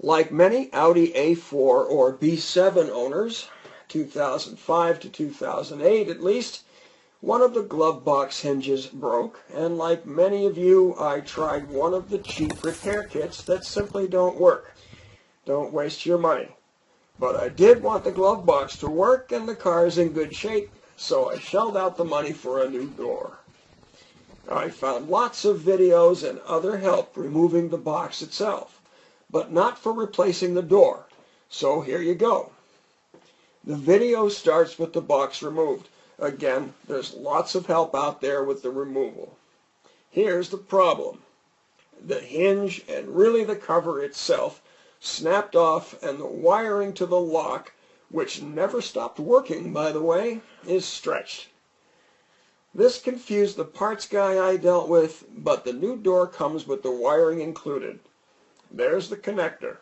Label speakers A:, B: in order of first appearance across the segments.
A: Like many Audi A4 or B7 owners, 2005 to 2008 at least, one of the glove box hinges broke, and like many of you, I tried one of the cheap repair kits that simply don't work. Don't waste your money. But I did want the glove box to work and the car is in good shape, so I shelled out the money for a new door. I found lots of videos and other help removing the box itself, but not for replacing the door, so here you go. The video starts with the box removed. Again, there's lots of help out there with the removal. Here's the problem. The hinge and really the cover itself snapped off, and the wiring to the lock, which never stopped working by the way, is stretched. This confused the parts guy I dealt with, but the new door comes with the wiring included. There's the connector.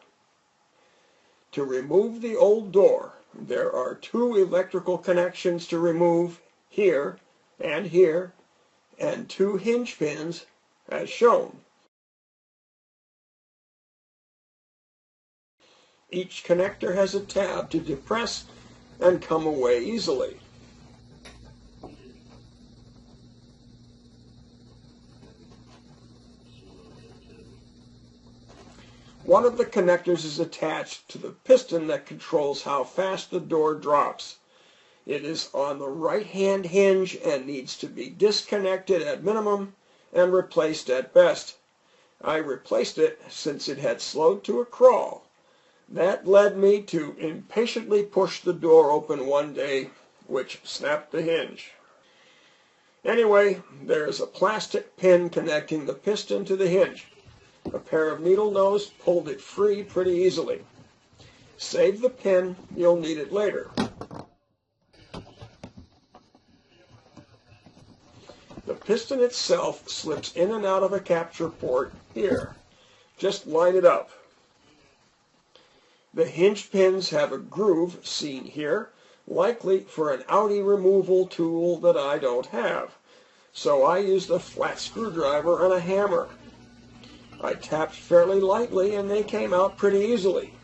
A: To remove the old door, there are two electrical connections to remove, here, and two hinge pins, as shown. Each connector has a tab to depress and come away easily. One of the connectors is attached to the piston that controls how fast the door drops. It is on the right-hand hinge and needs to be disconnected at minimum and replaced at best. I replaced it since it had slowed to a crawl. That led me to impatiently push the door open one day, which snapped the hinge. Anyway, there's a plastic pin connecting the piston to the hinge. A pair of needle nose pulled it free pretty easily. Save the pin, you'll need it later. The piston itself slips in and out of a capture port here. Just line it up. The hinge pins have a groove seen here, likely for an Audi removal tool that I don't have. So I used a flat screwdriver and a hammer. I tapped fairly lightly and they came out pretty easily.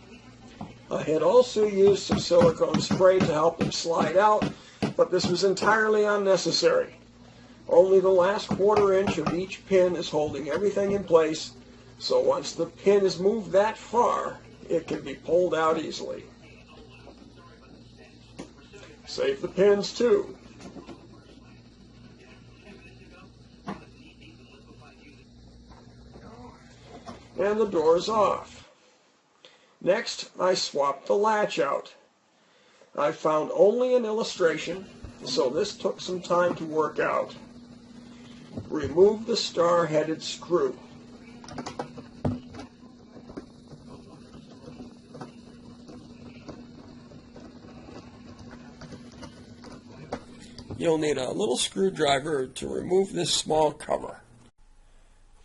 A: I had also used some silicone spray to help them slide out, but this was entirely unnecessary. Only the last quarter-inch of each pin is holding everything in place, so once the pin is moved that far, it can be pulled out easily. Save the pins too. And the door's off. Next, I swapped the latch out. I found only an illustration, so this took some time to work out. Remove the star-headed screw. You'll need a little screwdriver to remove this small cover.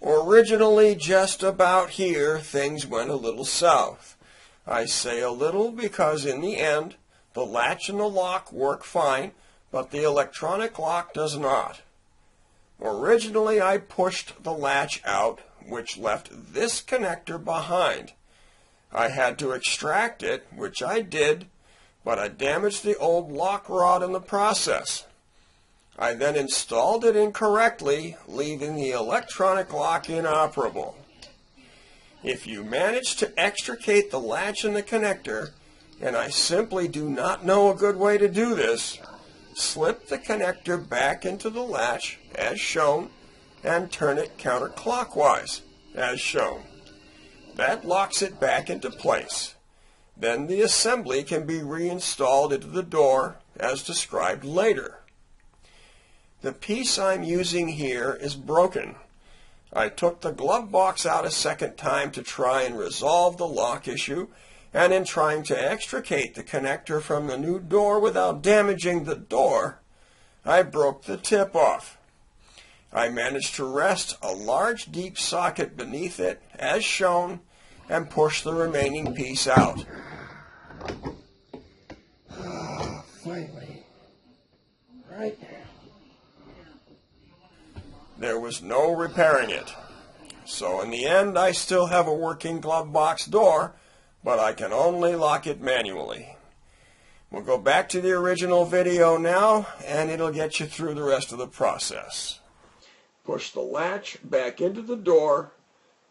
A: Originally, just about here, things went a little south. I say a little because in the end, the latch and the lock work fine, but the electronic lock does not. Originally, I pushed the latch out, which left this connector behind. I had to extract it, which I did, but I damaged the old lock rod in the process. I then installed it incorrectly, leaving the electronic lock inoperable. If you manage to extricate the latch and the connector, and I simply do not know a good way to do this, slip the connector back into the latch, as shown, and turn it counterclockwise, as shown. That locks it back into place. Then the assembly can be reinstalled into the door, as described later. The piece I'm using here is broken. I took the glove box out a second time to try and resolve the lock issue, and in trying to extricate the connector from the new door without damaging the door, I broke the tip off. I managed to rest a large deep socket beneath it, as shown, and push the remaining piece out. Finally. Right. There was no repairing it. So in the end, I still have a working glove box door, but I can only lock it manually. We'll go back to the original video now, and it'll get you through the rest of the process. Push the latch back into the door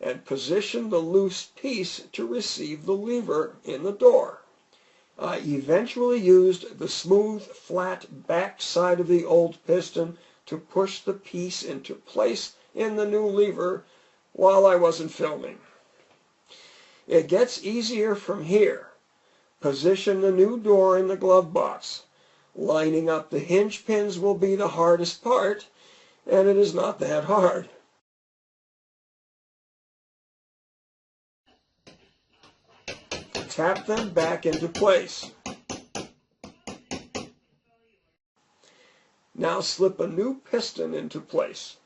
A: and position the loose piece to receive the lever in the door. I eventually used the smooth, flat back side of the old piston to push the piece into place in the new lever while I wasn't filming. It gets easier from here. Position the new door in the glove box. Lining up the hinge pins will be the hardest part, and it is not that hard. Tap them back into place. Now slip a new piston into place.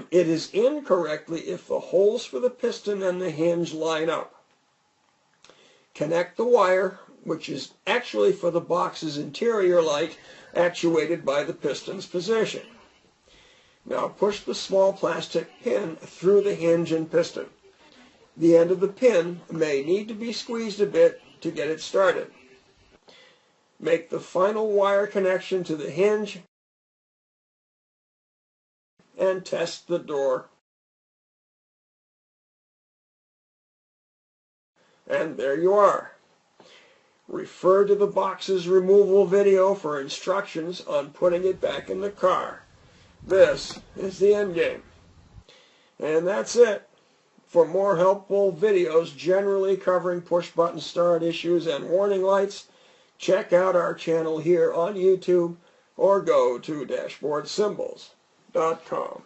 A: It is in correctly if the holes for the piston and the hinge line up. Connect the wire, which is actually for the box's interior light, actuated by the piston's position. Now push the small plastic pin through the hinge and piston. The end of the pin may need to be squeezed a bit to get it started. Make the final wire connection to the hinge and test the door. And there you are. Refer to the box's removal video for instructions on putting it back in the car. This is the end game. And that's it. For more helpful videos generally covering push-button start issues and warning lights, check out our channel here on YouTube or go to DashboardSymbols.com.